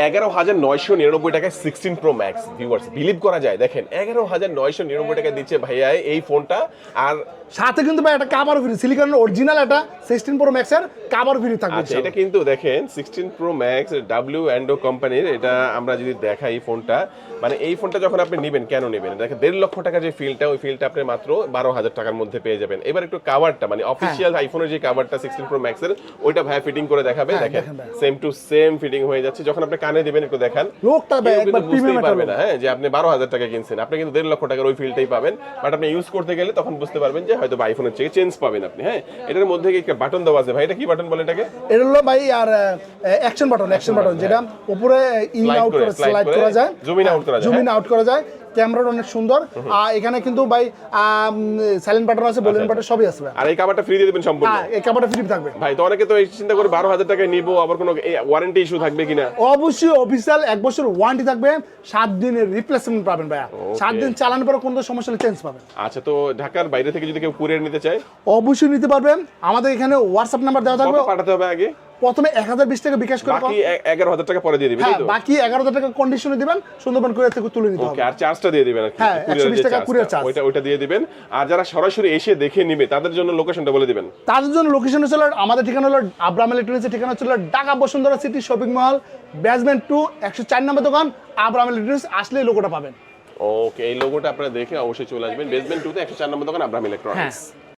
11,999 টাকায় 16 pro max. Viewers believe করা যায়? দেখেন 11,999 টাকা দিচ্ছে ভাইয়া এই ফোনটা, আর সাথে কিন্তু ভাই একটা কভার ফ্রি, সিলিকনের অরিজিনাল একটা 16 প্রো ম্যাক্স এর কভার ফ্রি থাকবে। আচ্ছা, এটা কিন্তু দেখেন 16 প্রো ম্যাক্স W&O কোম্পানির। এটা আমরা যদি দেখাই এই ফোনটা, মানে এই ফোনটা যখন আপনি নেবেন, কেন নেবেন দেখেন 1.5 লক্ষ টাকার যে ফিলটা, ওই ফিলটা আপনি মাত্র 12,000 টাকার মধ্যে পেয়ে যাবেন। এবার একটু কাভারটা, মানে অফিশিয়াল আইফোনের যে কাভারটা 16 প্রো ম্যাক্স এর, ওইটা ভাইয়া ফিটিং করে দেখাবে। দেখেন সেম টু সেম ফিটিং হয়ে যাচ্ছে। যখন আপনি কানে দিবেন একটু দেখান, লোকটা ভাই একবার প্রিমিয়াম পারবে না হ্যাঁ যে আপনি 12,000 টাকা কিনছেন, আপনি কিন্তু 1.5 লক্ষ টাকার ওই ফিলটাই পাবেন। বাট আপনি ইউজ করতে গেলে তখন বুঝতে পারবেন যে হয়তো আইফোনের চেয়ে চেঞ্জ পাবেন আপনি। হ্যাঁ, এটার মধ্যে কি একটা বাটন দেওয়া আছে ভাই, এটা কি বাটন বলে এটাকে? এটা হলো ভাই আর অ্যাকশন বাটন, যেটা উপরে ইন আউট করে স্লাইড করা যায়, জুম ইন আউট করা যায়, জুম ইন আউট করা যায়। ক্যামেরাটা অনেক সুন্দর। আর এখানে কিন্তু ভাই সাইলেন্ট বাটন আছে, ভলিউম বাটন সবই আছে। আর এই কভারটা ফ্রি দিয়ে দিবেন সম্পূর্ণ? হ্যাঁ, এই কভারটা ফ্রি থাকবে ভাই। তো অনেকে তো এই চিন্তা করে 12,000 টাকায় নিব, আবার কোনো ওয়ারেন্টি ইস্যু থাকবে কিনা? অবশ্যই অফিসিয়াল 1 বছর ওয়ারেন্টি থাকবে, 7 দিনের রিপ্লেসমেন্ট পাবেন ভাইয়া। 7 দিন চালানোর পর কোনো সমস্যা হলে চেঞ্জ পাবেন। আচ্ছা, তো ঢাকার বাইরে থেকে যদি কেউ কুরিয়ার নিতে চায়? অবশ্যই নিতে পারবেন। আমাদের এখানে হোয়াটসঅ্যাপ নাম্বার দেওয়া থাকবে। কত পাঠাতে হবে আগে? প্রথমে 1020 টাকা বিকাশ করে, বাকি 11,000 টাকা পরে দিয়ে দিবেন, হ্যাঁ তাই তো? বাকি 11,000 টাকা কন্ডিশনে দিবেন, সুন্দরবন কুরিয়ার থেকে তুলে নিতে হবে। ওকে, আর চার্জটা দিয়ে দিবেন? হ্যাঁ, 120 টাকা কুরিয়ার চার্জ, ওইটা দিয়ে দিবেন। আর যারা সরাসরি এসে দেখে নেবে তাদের জন্য লোকেশনটা বলে দিবেন। তাদের জন্য লোকেশন হচ্ছে আমাদের ঠিকানা হলো আব্রাহাম ইলেকট্রনিক্সের ঠিকানা হচ্ছে Dhaka Bashundhara city shopping mall, basement 2, 104 নম্বর দোকান আব্রাহাম ইলেকট্রনিক্স। আসলে লোগোটা পাবেন। ওকে, এই লোগোটা আপনারা দেখে অবশ্যই চলে আসবেন। বেসমেন্ট 2 তে 104 নম্বর দোকান আব্রাহাম ইলেকট্রনিক্স।